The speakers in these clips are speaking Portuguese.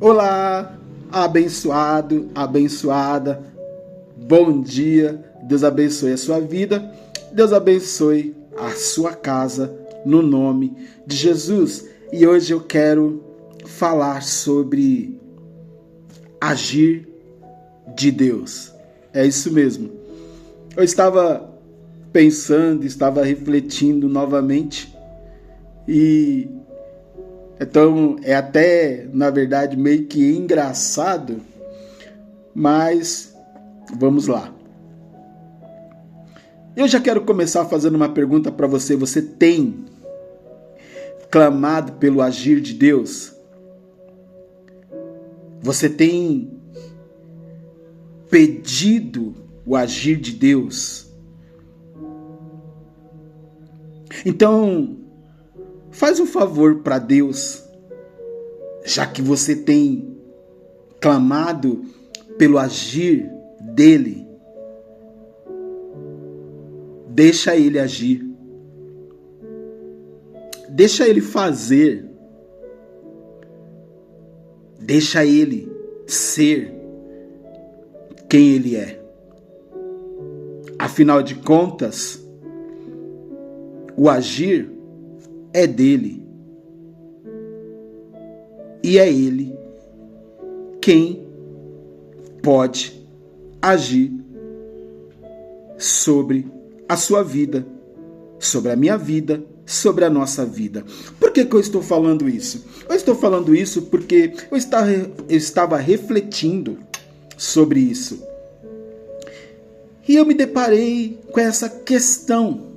Olá, abençoado, abençoada, bom dia, Deus abençoe a sua vida, Deus abençoe a sua casa, no nome de Jesus. E hoje eu quero falar sobre agir de Deus. É isso mesmo. Eu estava pensando, estava refletindo novamente e então é até, na verdade, meio que engraçado, mas vamos lá. Eu já quero começar fazendo uma pergunta para você. Você tem clamado pelo agir de Deus? Você tem pedido o agir de Deus? Então, faz um favor para Deus, já que você tem clamado pelo agir dele. Deixa ele agir. Deixa ele fazer. Deixa ele ser quem ele é. Afinal de contas, o agir é dele. E é ele quem pode agir sobre a sua vida, sobre a minha vida, sobre a nossa vida. Por que eu estou falando isso? Eu estou falando isso porque eu estava refletindo sobre isso. E eu me deparei com essa questão.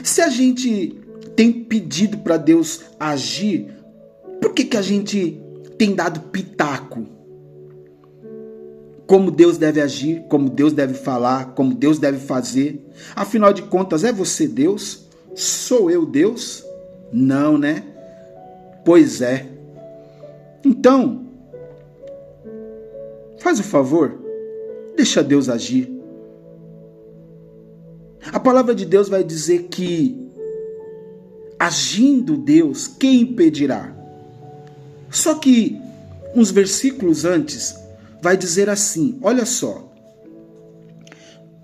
Se a gente tem pedido para Deus agir, por que a gente tem dado pitaco? Como Deus deve agir, como Deus deve falar, como Deus deve fazer. Afinal de contas, é você Deus? Sou eu Deus? Não, né? Pois é. Então, faz o favor, deixa Deus agir. A palavra de Deus vai dizer que, agindo Deus, quem impedirá? Só que, uns versículos antes, vai dizer assim, olha só.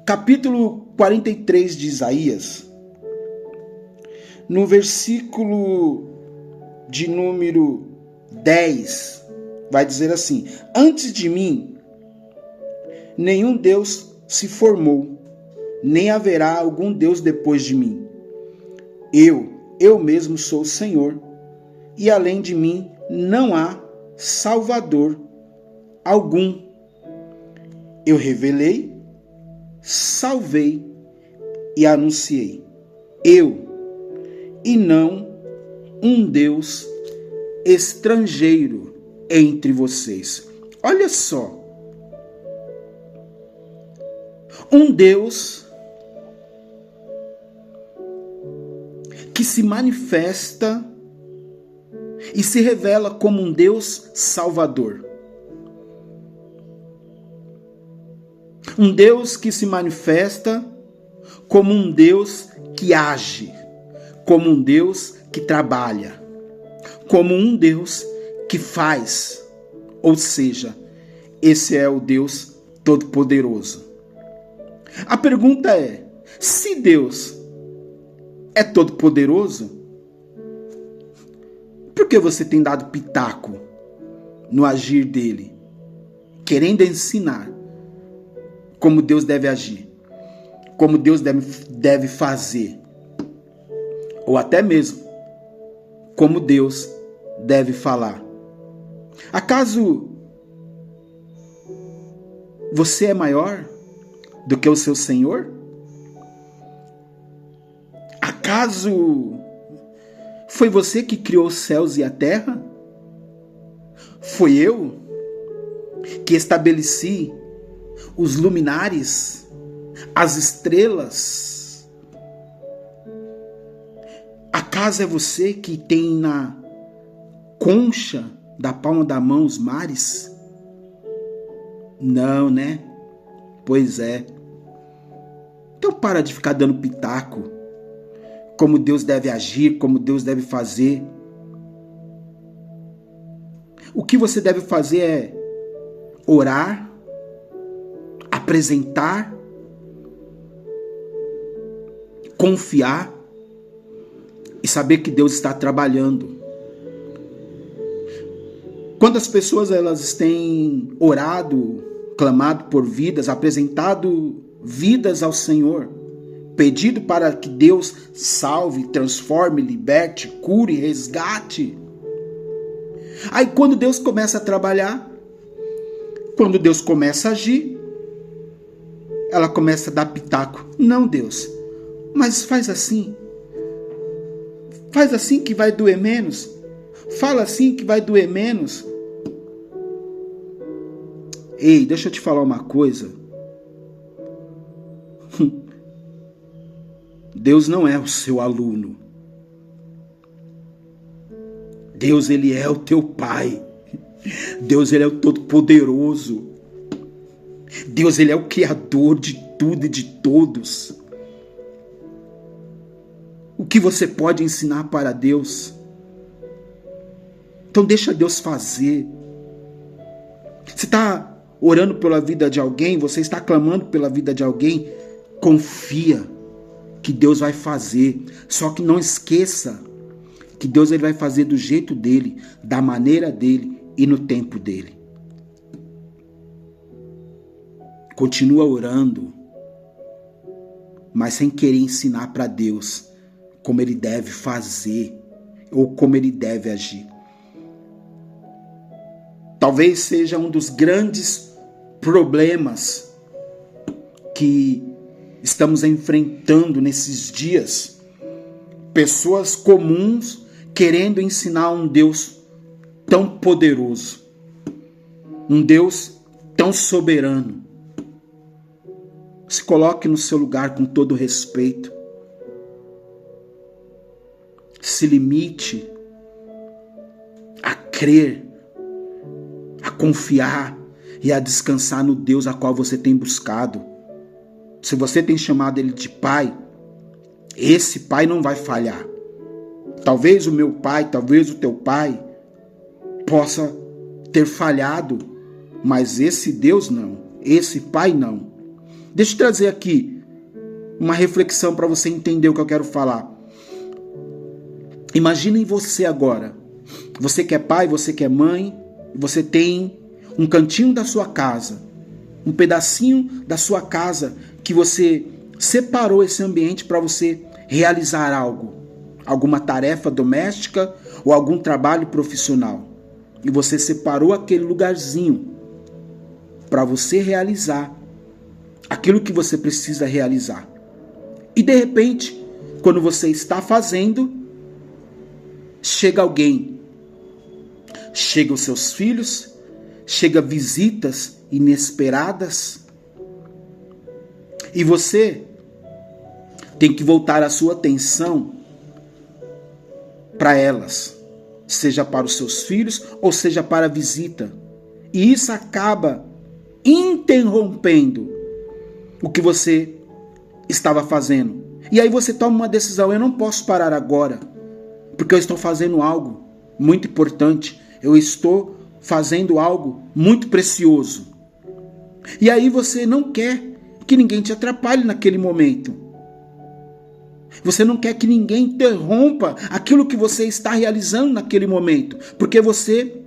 Capítulo 43 de Isaías, no versículo de número 10, vai dizer assim: antes de mim, nenhum Deus se formou, nem haverá algum Deus depois de mim. Eu mesmo sou o Senhor, e além de mim não há Salvador algum. Eu revelei, salvei e anunciei. Eu, e não um Deus estrangeiro entre vocês. Olha só. Um Deus que se manifesta e se revela como um Deus salvador. Um Deus que se manifesta como um Deus que age, como um Deus que trabalha, como um Deus que faz. Ou seja, esse é o Deus Todo-Poderoso. A pergunta é: se Deus é todo-poderoso, por que você tem dado pitaco no agir dele, querendo ensinar como Deus deve agir, como Deus deve fazer, ou até mesmo como Deus deve falar? Acaso você é maior do que o seu Senhor? Acaso foi você que criou os céus e a terra? Foi eu que estabeleci os luminares, as estrelas? Acaso é você que tem na concha da palma da mão os mares? Não, né? Pois é. Então para de ficar dando pitaco. Como Deus deve agir, como Deus deve fazer. O que você deve fazer é orar, apresentar, confiar e saber que Deus está trabalhando. Quando as pessoas elas têm orado, clamado por vidas, apresentado vidas ao Senhor, pedido para que Deus salve, transforme, liberte, cure, resgate. Aí quando Deus começa a trabalhar, quando Deus começa a agir, ela começa a dar pitaco. Não, Deus, mas faz assim que vai doer menos. Fala assim que vai doer menos. Ei, deixa eu te falar uma coisa. Deus não é o seu aluno. Deus, ele é o teu Pai. Deus, ele é o Todo-Poderoso. Deus, ele é o Criador de tudo e de todos. O que você pode ensinar para Deus? Então deixa Deus fazer. Você está orando pela vida de alguém, você está clamando pela vida de alguém, confia que Deus vai fazer. Só que não esqueça que Deus ele vai fazer do jeito dele, da maneira dele e no tempo dele. Continua orando, mas sem querer ensinar para Deus como ele deve fazer ou como ele deve agir. Talvez seja um dos grandes problemas que estamos enfrentando nesses dias. Pessoas comuns querendo ensinar um Deus tão poderoso, um Deus tão soberano. Se coloque no seu lugar com todo respeito. Se limite a crer, a confiar e a descansar no Deus a qual você tem buscado. Se você tem chamado ele de Pai, esse Pai não vai falhar. Talvez o meu pai, talvez o teu pai possa ter falhado, mas esse Deus não, esse Pai não. Deixa eu trazer aqui uma reflexão para você entender o que eu quero falar. Imaginem você agora, você que é pai, você que é mãe, você tem um cantinho da sua casa, um pedacinho da sua casa que você separou esse ambiente para você realizar algo, alguma tarefa doméstica ou algum trabalho profissional. E você separou aquele lugarzinho para você realizar aquilo que você precisa realizar. E de repente, quando você está fazendo, chega alguém, chegam os seus filhos, chega visitas inesperadas e você tem que voltar a sua atenção para elas, seja para os seus filhos ou seja para a visita. E isso acaba interrompendo o que você estava fazendo. E aí você toma uma decisão: eu não posso parar agora, porque eu estou fazendo algo muito importante, eu estou fazendo algo muito precioso. E aí você não quer que ninguém te atrapalhe naquele momento. Você não quer que ninguém interrompa aquilo que você está realizando naquele momento, porque você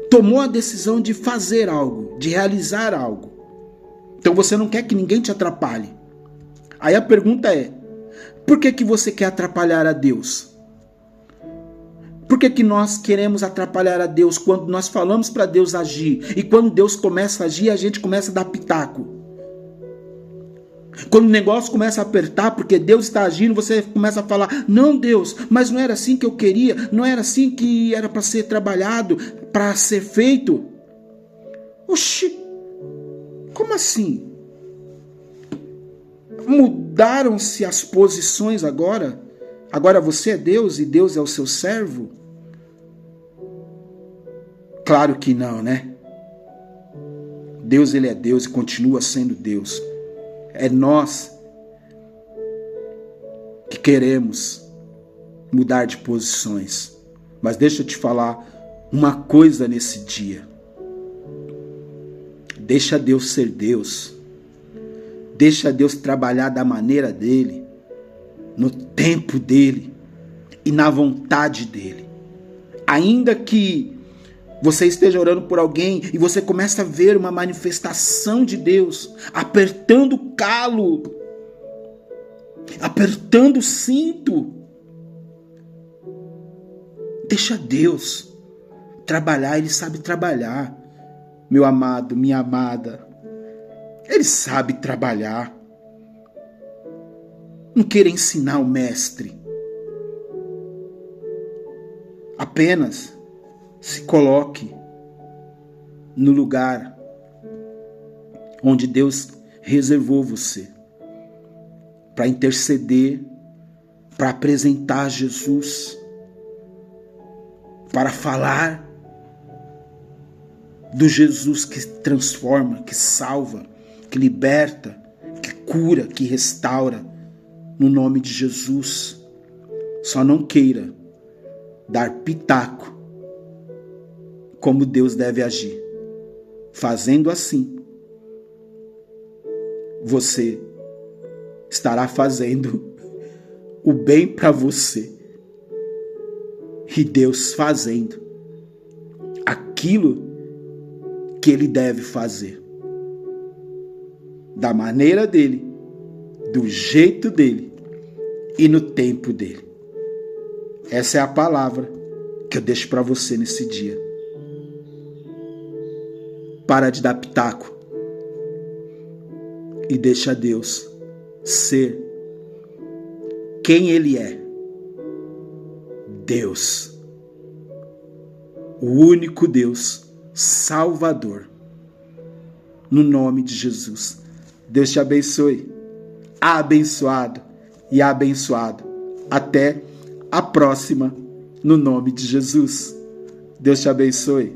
tomou a decisão de fazer algo, de realizar algo. Então você não quer que ninguém te atrapalhe. Aí a pergunta é: por que você quer atrapalhar a Deus? Por que nós queremos atrapalhar a Deus quando nós falamos para Deus agir? E quando Deus começa a agir, a gente começa a dar pitaco. Quando o negócio começa a apertar, porque Deus está agindo, você começa a falar: não, Deus, mas não era assim que eu queria, não era assim que era para ser trabalhado, para ser feito. Oxi, como assim? Mudaram-se as posições agora? Agora você é Deus e Deus é o seu servo? Claro que não, né? Deus, ele é Deus e continua sendo Deus. É nós que queremos mudar de posições. Mas deixa eu te falar uma coisa nesse dia. Deixa Deus ser Deus. Deixa Deus trabalhar da maneira dele, no tempo dele e na vontade dele. Ainda que você esteja orando por alguém e você começa a ver uma manifestação de Deus apertando o calo, apertando o cinto, deixa Deus trabalhar. Ele sabe trabalhar, meu amado, minha amada. Ele sabe trabalhar. Não queira ensinar o mestre. Apenas se coloque no lugar onde Deus reservou você para interceder, para apresentar Jesus, para falar do Jesus que transforma, que salva, que liberta, que cura, que restaura, no nome de Jesus. Só não queira dar pitaco como Deus deve agir. Fazendo assim, você estará fazendo o bem para você e Deus fazendo aquilo que Ele deve fazer, da maneira dele, do jeito dele e no tempo dele. Essa é a palavra que eu deixo para você nesse dia. Para de dar pitaco e deixa Deus ser quem Ele é. Deus, o único Deus, Salvador, no nome de Jesus. Deus te abençoe, abençoado e abençoado. Até a próxima, no nome de Jesus. Deus te abençoe.